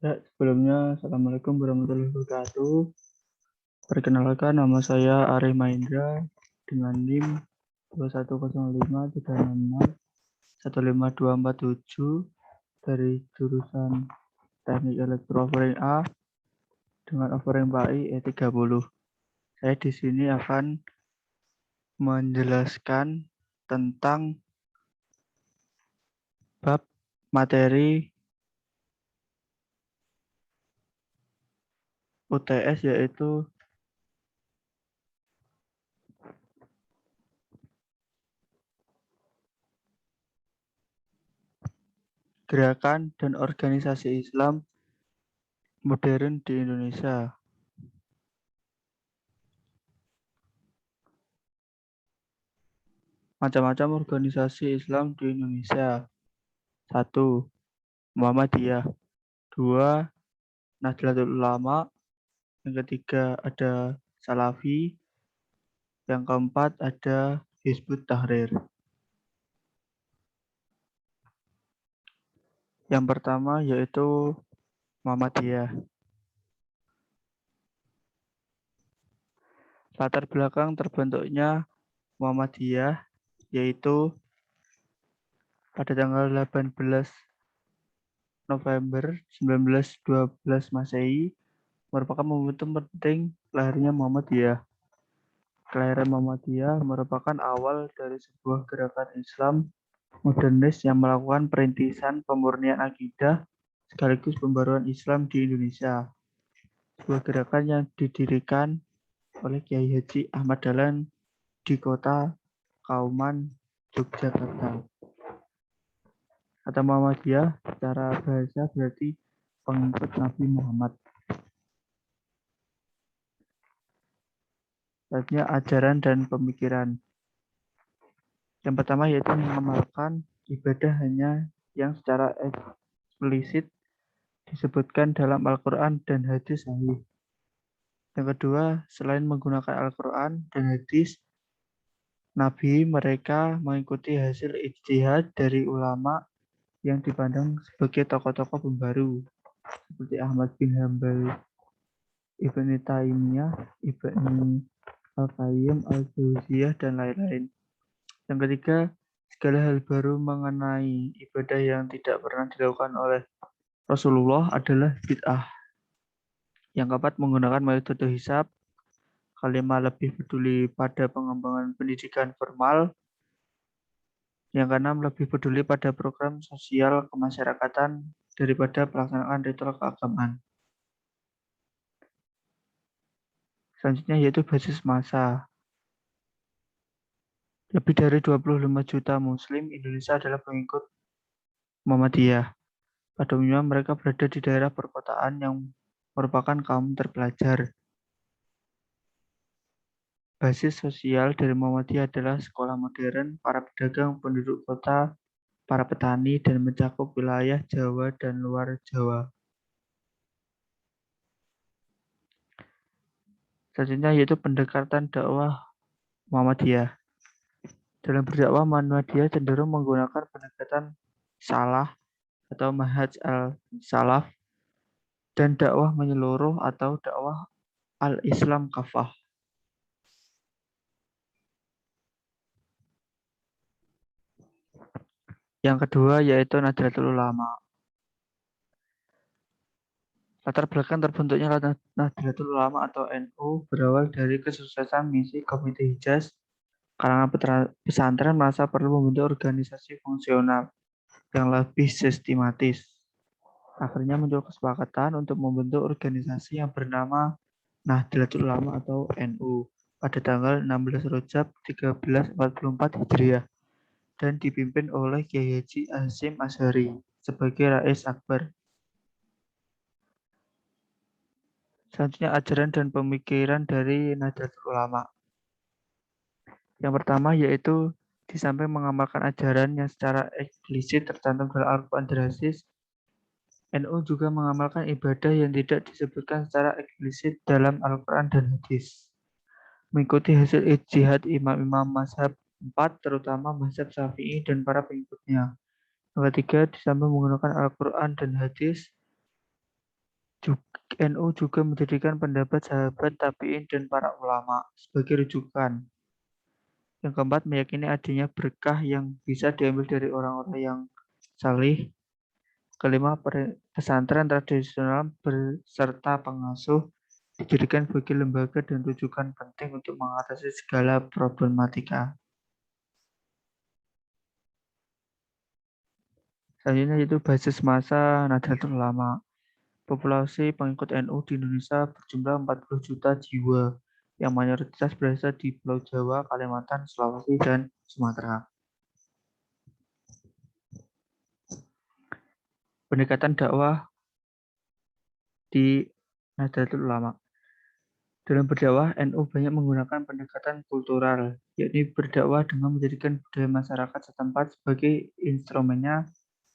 Ya, sebelumnya Assalamualaikum warahmatullahi wabarakatuh. Perkenalkan, nama saya Arif Mahendra dengan NIM 2105366152447 dari jurusan Teknik Elektro Offering A dengan offering PAI E30. Saya di sini akan menjelaskan tentang bab materi UTS, yaitu gerakan dan organisasi Islam modern di Indonesia. Macam-macam organisasi Islam di Indonesia. 1. Muhammadiyah. 2. Nahdlatul Ulama. Yang ketiga ada Salafi. Yang keempat ada Hizbut Tahrir. Yang pertama yaitu Muhammadiyah. Latar belakang terbentuknya Muhammadiyah yaitu pada tanggal 18 November 1912 Masehi merupakan momentum penting lahirnya Muhammadiyah. Kelahiran Muhammadiyah merupakan awal dari sebuah gerakan Islam modernis yang melakukan perintisan pemurnian akidah sekaligus pembaruan Islam di Indonesia. Sebuah gerakan yang didirikan oleh Kiai Haji Ahmad Dahlan di kota Kauman, Yogyakarta. Kata Muhammadiyah secara bahasa berarti pengikut Nabi Muhammad. Selanjutnya ajaran dan pemikiran. Yang pertama yaitu mengamalkan ibadah hanya yang secara eksplisit disebutkan dalam Al-Quran dan hadis sahih. Yang kedua, selain menggunakan Al-Quran dan hadis, Nabi mereka mengikuti hasil ijtihad dari ulama yang dipandang sebagai tokoh-tokoh pembaru, seperti Ahmad bin Hanbal, Ibnu Taimiyah, Ibnu Al-Qayyim, Al-Jauziyah, dan lain-lain. Yang ketiga, segala hal baru mengenai ibadah yang tidak pernah dilakukan oleh Rasulullah adalah bid'ah. Yang keempat, menggunakan metode hisab. Kelima, lebih peduli pada pengembangan pendidikan formal. Yang keenam, lebih peduli pada program sosial kemasyarakatan daripada pelaksanaan ritual keagamaan. Selanjutnya yaitu basis massa. Lebih dari 25 juta muslim Indonesia adalah pengikut Muhammadiyah. Pada umumnya mereka berada di daerah perkotaan yang merupakan kaum terpelajar. Basis sosial dari Muhammadiyah adalah sekolah modern, para pedagang, penduduk kota, para petani, dan mencakup wilayah Jawa dan luar Jawa. Selanjutnya yaitu pendekatan dakwah Muhammadiyah. Dalam berdakwah, Muhammadiyah cenderung menggunakan pendekatan salah atau manhaj al-salaf dan dakwah menyeluruh atau dakwah al-Islam kafah. Yang kedua yaitu Nahdlatul Ulama. Latar belakang terbentuknya Nahdlatul Ulama atau NU berawal dari kesuksesan misi Komite Hijaz. Kalangan pesantren merasa perlu membentuk organisasi fungsional yang lebih sistematis. Akhirnya muncul kesepakatan untuk membentuk organisasi yang bernama Nahdlatul Ulama atau NU pada tanggal 16 Rajab 1344 Hijriah dan dipimpin oleh Kiai Haji Hasyim Asy'ari sebagai Rais Akbar. Selanjutnya ajaran dan pemikiran dari Nahdlatul Ulama. Yang pertama yaitu di samping mengamalkan ajaran yang secara eksplisit tercantum dalam Al-Quran dan hadis, NU juga mengamalkan ibadah yang tidak disebutkan secara eksplisit dalam Al-Quran dan hadis. Mengikuti hasil ijtihad imam-imam mazhab 4, terutama mazhab Syafi'i dan para pengikutnya. Yang ketiga, di samping menggunakan Al-Quran dan hadis, NU juga menjadikan pendapat sahabat tabi'in dan para ulama sebagai rujukan. Yang keempat, meyakini adanya berkah yang bisa diambil dari orang-orang yang salih. Kelima, pesantren tradisional beserta pengasuh dijadikan sebagai lembaga dan rujukan penting untuk mengatasi segala problematika. Selanjutnya itu basis massa Nahdlatul Ulama. Populasi pengikut NU di Indonesia berjumlah 40 juta jiwa, yang mayoritas berasal di Pulau Jawa, Kalimantan, Sulawesi, dan Sumatera. Pendekatan dakwah di Nahdlatul Ulama. Dalam berdakwah, NU banyak menggunakan pendekatan kultural, yakni berdakwah dengan menjadikan budaya masyarakat setempat sebagai instrumennya,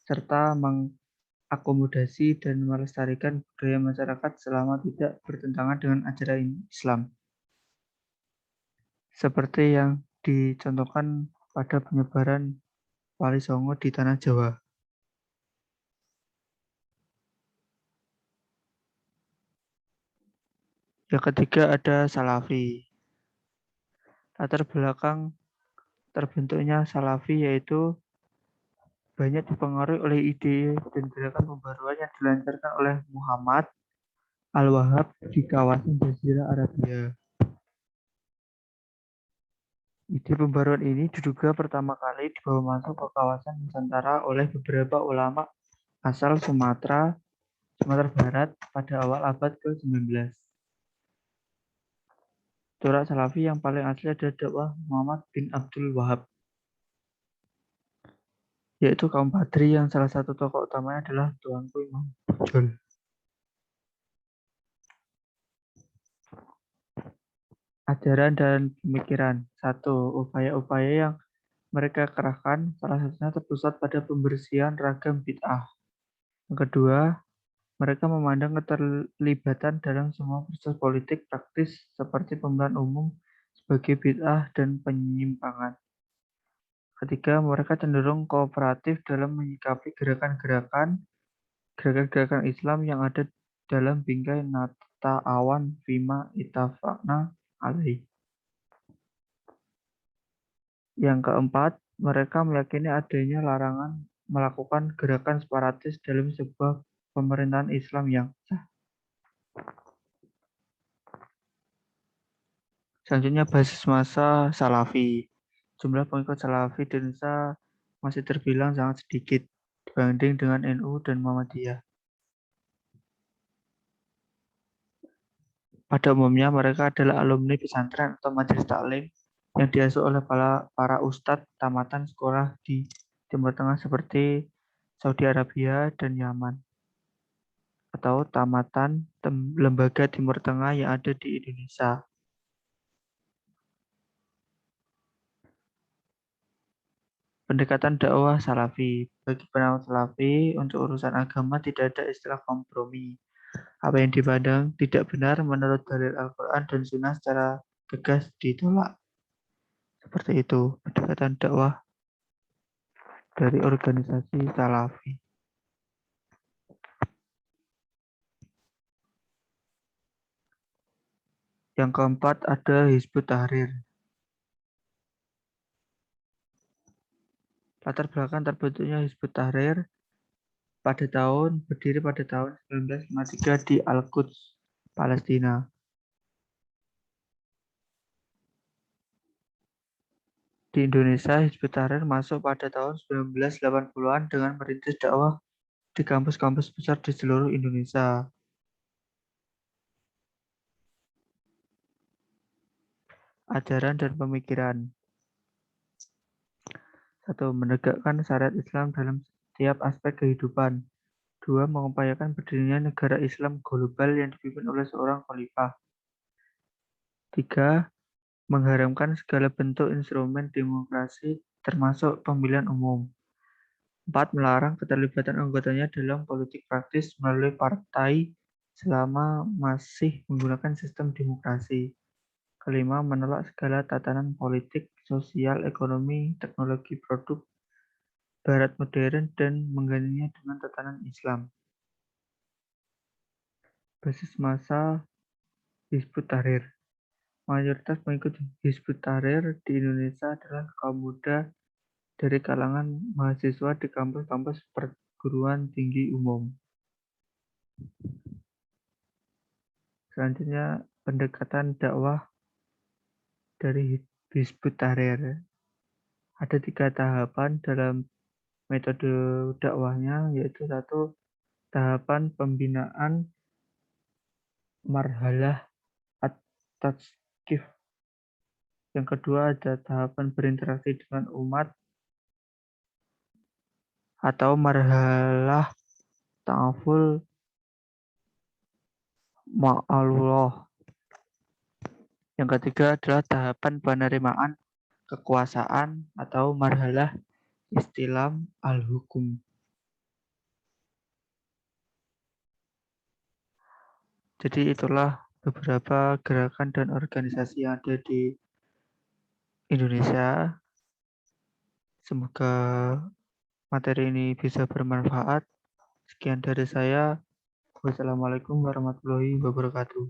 serta mengakomodasi dan melestarikan budaya masyarakat selama tidak bertentangan dengan ajaran Islam. Seperti yang dicontohkan pada penyebaran Wali Songo di Tanah Jawa. Yang ketiga ada Salafi. Latar belakang terbentuknya Salafi yaitu banyak dipengaruhi oleh ide dan gerakan pembaruan yang dilancarkan oleh Muhammad Al-Wahhab di kawasan Jazirah Arabia. Ide pembaruan ini diduga pertama kali dibawa masuk ke kawasan Nusantara oleh beberapa ulama asal Sumatera Barat pada awal abad ke-19. Corak Salafi yang paling asli adalah dakwah Muhammad bin Abdul Wahab, yaitu kaum Badri yang salah satu tokoh utamanya adalah Tuanku Imam Bojol. Ajaran dan pemikiran. 1. Upaya-upaya yang mereka kerahkan salah satunya terpusat pada pembersihan ragam bid'ah. Yang kedua, mereka memandang keterlibatan dalam semua proses politik praktis seperti pemilihan umum sebagai bid'ah dan penyimpangan. Ketiga, mereka cenderung kooperatif dalam menyikapi gerakan-gerakan Islam yang ada dalam bingkai Nata'awan Fima Itafaqna Alaih. Yang keempat, mereka meyakini adanya larangan melakukan gerakan separatis dalam sebuah pemerintahan Islam yang sah. Selanjutnya basis massa Salafi. Jumlah pengikut Salafi di Indonesia masih terbilang sangat sedikit dibanding dengan NU dan Muhammadiyah. Pada umumnya mereka adalah alumni pesantren atau majelis taklim yang diasuh oleh para ustadz tamatan sekolah di Timur Tengah seperti Saudi Arabia dan Yaman, atau tamatan lembaga Timur Tengah yang ada di Indonesia. Pendekatan dakwah Salafi. Bagi penawar Salafi, untuk urusan agama tidak ada istilah kompromi. Apa yang dipandang tidak benar menurut dalil Al-Quran dan Sunnah secara tegas ditolak. Seperti itu pendekatan dakwah dari organisasi Salafi. Yang keempat ada Hizbut Tahrir. Latar belakang terbentuknya Hizbut Tahrir berdiri pada tahun 1953 di Al-Quds, Palestina. Di Indonesia, Hizbut Tahrir masuk pada tahun 1980-an dengan merintis dakwah di kampus-kampus besar di seluruh Indonesia. Ajaran dan pemikiran. 1. Menegakkan syariat Islam dalam setiap aspek kehidupan. 2. Mengupayakan berdirinya negara Islam global yang dipimpin oleh seorang khalifah. 3. Mengharamkan segala bentuk instrumen demokrasi termasuk pemilihan umum. 4. Melarang keterlibatan anggotanya dalam politik praktis melalui partai selama masih menggunakan sistem demokrasi. Kelima, menolak segala tatanan politik, sosial, ekonomi, teknologi produk Barat modern dan menggantinya dengan tatanan Islam. Basis massa Hizbut Tahrir. Mayoritas pengikut Hizbut Tahrir di Indonesia adalah kaum muda dari kalangan mahasiswa di kampus-kampus perguruan tinggi umum. Selanjutnya, pendekatan dakwah dari Hizbut Tahrir. Ada 3 tahapan dalam metode dakwahnya, yaitu 1. Tahapan pembinaan marhalah at-tazkif. Yang kedua, ada tahapan berinteraksi dengan umat atau marhalah ta'aful ma'alullah. Yang ketiga adalah tahapan penerimaan kekuasaan atau marhalah istilam al-hukum. Jadi itulah beberapa gerakan dan organisasi yang ada di Indonesia. Semoga materi ini bisa bermanfaat. Sekian dari saya. Wassalamualaikum warahmatullahi wabarakatuh.